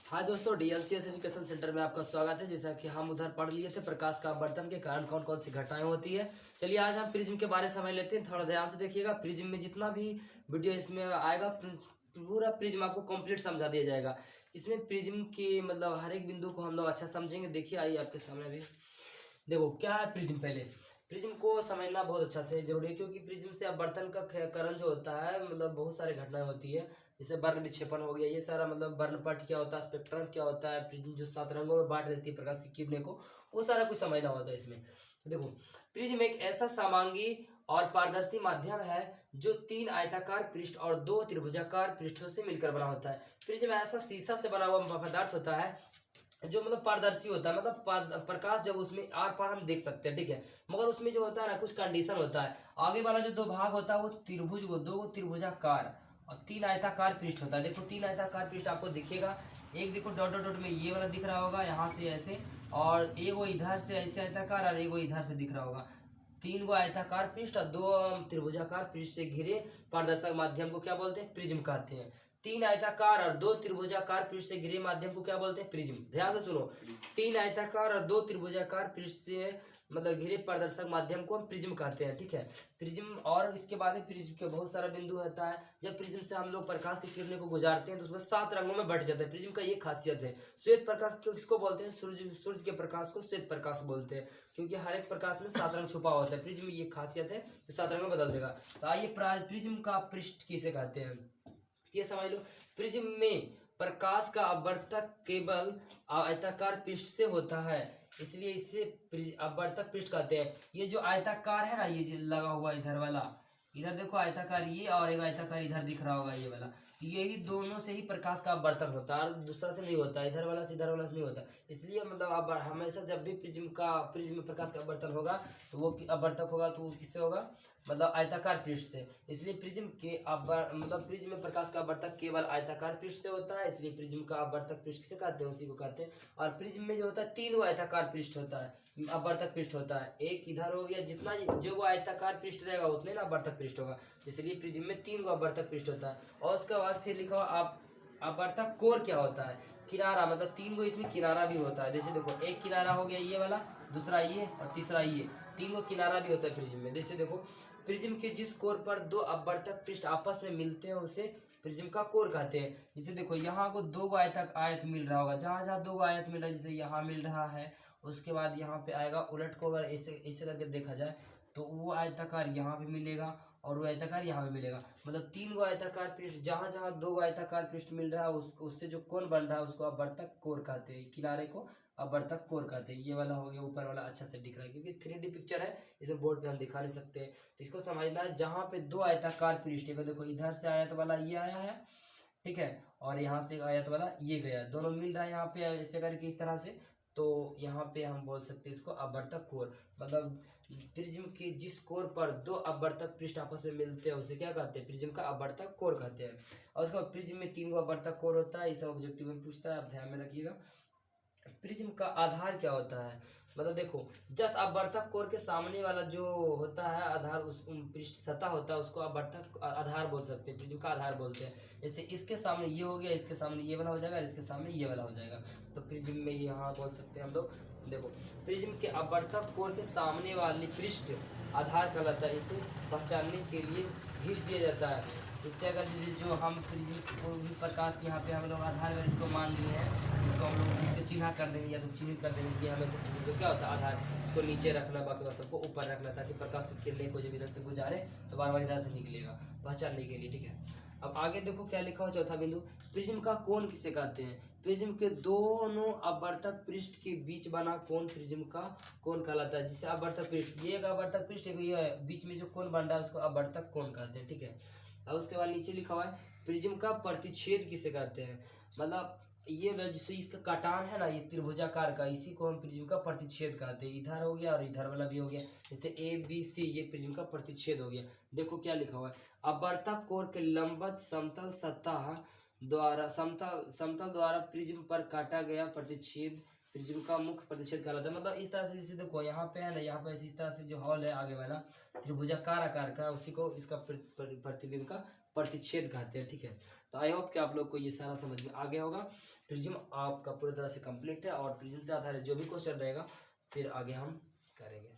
हाँ दोस्तों, डीएलसीएस education centre में आपका स्वागत है। जैसा कि हम उधर पढ़ लिए थे प्रकाश का अपवर्तन के कारण कौन कौन सी घटनाएं होती है। चलिए आज हम प्रिज्म के बारे में समझ लेते हैं। थोड़ा ध्यान से देखिएगा। प्रिज्म में जितना भी वीडियो इसमें आएगा पूरा प्रिज्म आपको कंप्लीट समझा दिया जाएगा। इसमें प्रिज्म के मतलब हर एक बिंदु को हम लोग अच्छा समझेंगे। देखिए आइए आपके सामने भी देखो क्या है प्रिज्म। पहले प्रिज्म को समझना बहुत अच्छा से जरूरी है, क्योंकि प्रिज्म से अपवर्तन का करण जो होता है मतलब बहुत सारी घटनाएं होती है। जैसे वर्ण विक्षेपण हो गया, ये सारा मतलब वर्णपट क्या होता है, स्पेक्ट्रम क्या होता है, प्रिज्म जो 7 रंगों में बांट देती है प्रकाश की किरणें को, वो सारा कुछ समझना होता है इसमें। तो देखो प्रिज्म एक ऐसा समांगी और पारदर्शी माध्यम है जो 3 आयताकार पृष्ठ और 2 त्रिभुजाकार पृष्ठों से मिलकर बना होता है। प्रिज्म ऐसा शीशा से बना हुआ पदार्थ होता है जो मतलब पारदर्शी होता है, मतलब प्रकाश जब उसमें आर पार हम देख सकते हैं, ठीक है। मगर उसमें जो होता है ना कुछ कंडीशन होता है। आगे वाला जो 2 भाग होता है वो त्रिभुज, 2 त्रिभुजाकार और 3 आयताकार पृष्ठ होता है। देखो 3 आयताकार पृष्ठ आपको दिखेगा। एक देखो डॉट डॉट डॉट में ये वाला दिख रहा होगा यहाँ से ऐसे, और एक वो इधर से ऐसे आयताकार और एक वो इधर से दिख रहा होगा। 3 गो आयताकार पृष्ठ और 2 त्रिभुजाकार पृष्ठ से घिरे पारदर्शक माध्यम को क्या बोलते हैं? प्रिज्म कहते हैं। 3 आयताकार और 2 त्रिभुजाकार पृष्ठ से घिरे माध्यम को क्या बोलते हैं? प्रिज्म। ध्यान से सुनो, 3 आयताकार और 2 त्रिभुजाकार पृष्ठ से मतलब घिरे पारदर्शक माध्यम को हम प्रिज्म कहते हैं, ठीक है। प्रिज्म और इसके बाद प्रिज्म के बहुत सारा बिंदु होता है। जब प्रिज्म से हम लोग प्रकाश की किरणें को गुजारते हैं तो उसमें 7 रंगों में बट जाता है। प्रिज्म का ये खासियत है। श्वेत प्रकाश किसको बोलते हैं? सूर्य के प्रकाश को श्वेत प्रकाश बोलते हैं, क्योंकि हर एक प्रकाश में 7 रंग छुपा होता है। प्रिज्म ये खासियत है कि 7 रंग में बदल देगा। तो आइए प्रिज्म का पृष्ठ किसे कहते हैं ये समझ लो। प्रिज्म में प्रकाश का अपवर्तक केवल आयताकार पृष्ठ से होता है, इसलिए इसे अपवर्तक पृष्ठ कहते हैं। ये जो आयताकार है ना, ये जो लगा हुआ इधर वाला, इधर देखो आयताकार ये और एक आयताकार इधर दिख रहा होगा ये वाला, यही दोनों से ही प्रकाश का अपवर्तन होता है और दूसरा से नहीं होता। इधर वाला से इधर वाला से नहीं होता। इसलिए मतलब अब हमेशा जब भी प्रिज्म में प्रकाश का अपवर्तन होगा तो वो अपवर्तक होगा, तो वो किससे होगा? मतलब आयताकार पृष्ठ से। इसलिए प्रिज्म के मतलब प्रिज्म में प्रकाश का अपवर्तक केवल आयताकार पृष्ठ से होता है, इसलिए प्रिज्म का अपवर्तक पृष्ठ किसे कहते हैं? उसी को कहते हैं। और प्रिज्म में जो होता है 3 आयताकार पृष्ठ होता है, अपवर्तक पृष्ठ होता है। एक इधर हो गया, जितना जो वो आयताकार पृष्ठ रहेगा उतने ना अपवर्तक पृष्ठ होगा। इसलिए प्रिज्म में 3 अपवर्तक पृष्ठ होता है। और उसके बाद फिर लिखा हुआ अपवर्तक कोर क्या होता है? किनारा, मतलब 3 गो इसमें किनारा भी होता है। जैसे देखो एक किनारा हो गया ये वाला, दूसरा ये और तीसरा ये, 3 गो किनारा भी होता है प्रिज्म में। जैसे देखो प्रिज्म के जिस कोर पर 2 अपवर्तक पृष्ठ आपस में मिलते हैं उसे प्रिज्म का कोर कहते हैं। जैसे देखो यहाँ को 2 आयत मिल रहा होगा, जहाँ जहाँ 2 आयत मिल रहा है, जैसे यहाँ मिल रहा है, उसके बाद यहाँ पे आएगा उलट को अगर ऐसे ऐसे करके देखा जाए तो वो आयताकार यहाँ पे मिलेगा और वो आयताकार यहाँ पे मिलेगा। मतलब 3 गो आयताकार पृष्ठ, जहाँ जहाँ 2 आयताकार पृष्ठ मिल रहा है उससे जो कोण बन रहा है उसको अपवर्तक कोर कहते हैं। किनारे को अपवर्तक कोर कहते हैं। ये वाला हो गया ऊपर वाला, अच्छा से दिख रहा है क्योंकि 3D पिक्चर है, इसे बोर्ड पे हम दिखा नहीं सकते। तो इसको समझना है, जहाँ पे 2 आयताकार पृष्ठ है, देखो इधर से आयत वाला ये आया है, ठीक है, और यहाँ से आयत वाला ये गया, दोनों मिल रहा है यहाँ पे ऐसे करके इस तरह से, तो यहाँ पे हम बोल सकते हैं इसको अपवर्तक कोर। मतलब प्रिज्म के जिस कोर पर 2 अपवर्तक पृष्ठ आपस में मिलते हैं उसे क्या कहते हैं? प्रिज्म का अपवर्तक कोर कहते हैं। और उसके बाद प्रिज्म में 3 गो अपवर्तक कोर होता है। इसे ऑब्जेक्टिव में पूछता है, आप ध्यान में रखिएगा। प्रिज्म का आधार क्या होता है? मतलब देखो जस्ट अपवर्तक कोर के सामने वाला जो होता है आधार, उस पृष्ठ सतह होता है, उसको अपवर्तक आधार बोल सकते हैं, प्रिज्म का आधार बोलते हैं। जैसे इसके सामने ये हो गया, इसके सामने ये वाला हो जाएगा, इसके सामने ये वाला हो जाएगा, तो प्रिज्म में यहाँ बोल सकते हैं हम लोग। देखो प्रिज्म के अपवर्तक कोर के सामने वाली पृष्ठ आधार कहलाता है। इसे पहचानने के लिए घिस दिया जाता है। इससे अगर जो हम कोई भी प्रकाश यहाँ पे हम लोग आधार अगर इसको मान लिए हैं, इसको हम लोग इसके चिन्ह कर देंगे या तो चिन्हित कर देंगे कि हमें से क्या होता है आधार, इसको नीचे रखना, बाकी बात सबको ऊपर रखना, ताकि प्रकाश को किरणें को जब इधर से गुजारे तो बार बार इधर से निकलेगा, पहचानने के लिए, ठीक है। अब आगे देखो क्या लिखा हुआ, चौथा बिंदु, प्रिज्म का कोण किसे कहते हैं? प्रिज्म के दोनों अपवर्तक पृष्ठ के बीच बना कोण प्रिज्म का कोण कहलाता है। जिसे अपवर्तक पृष्ठ, ये एक अपवर्तक पृष्ठ है, ये बीच में जो कोण बन रहा है उसको अपवर्तक कोण कहते हैं, ठीक है। अब उसके बाद नीचे लिखा हुआ है प्रिज्म का प्रतिच्छेद किसे कहते हैं? मतलब ये जैसे इसका काटान है ना, ये त्रिभुजाकार का, इसी को हम प्रिज्म का प्रतिच्छेद कहते हैं। इधर हो गया और इधर वाला भी हो गया, जैसे ABC, ये प्रिज्म का प्रतिच्छेद हो गया। देखो क्या लिखा हुआ है, अपवर्तक कोर के लंबवत समतल द्वारा प्रिज्म पर काटा गया प्रतिच्छेद प्रिज्म का मुख्य प्रतिच्छेद कहलाता है। मतलब इस तरह से जैसे देखो यहाँ पे है ना, यहाँ पे इस तरह से जो हॉल है आगे वाला त्रिभुजाकार आकार का, उसी को इसका प्रतिबिंब का प्रतिच्छेद कहते हैं। ठीक है, तो आई होप कि आप लोग को ये सारा समझ में आ गया होगा। प्रिज्म आपका पूरी तरह से कंप्लीट है और प्रिज्म से आधारित जो भी क्वेश्चन रहेगा फिर आगे हम करेंगे।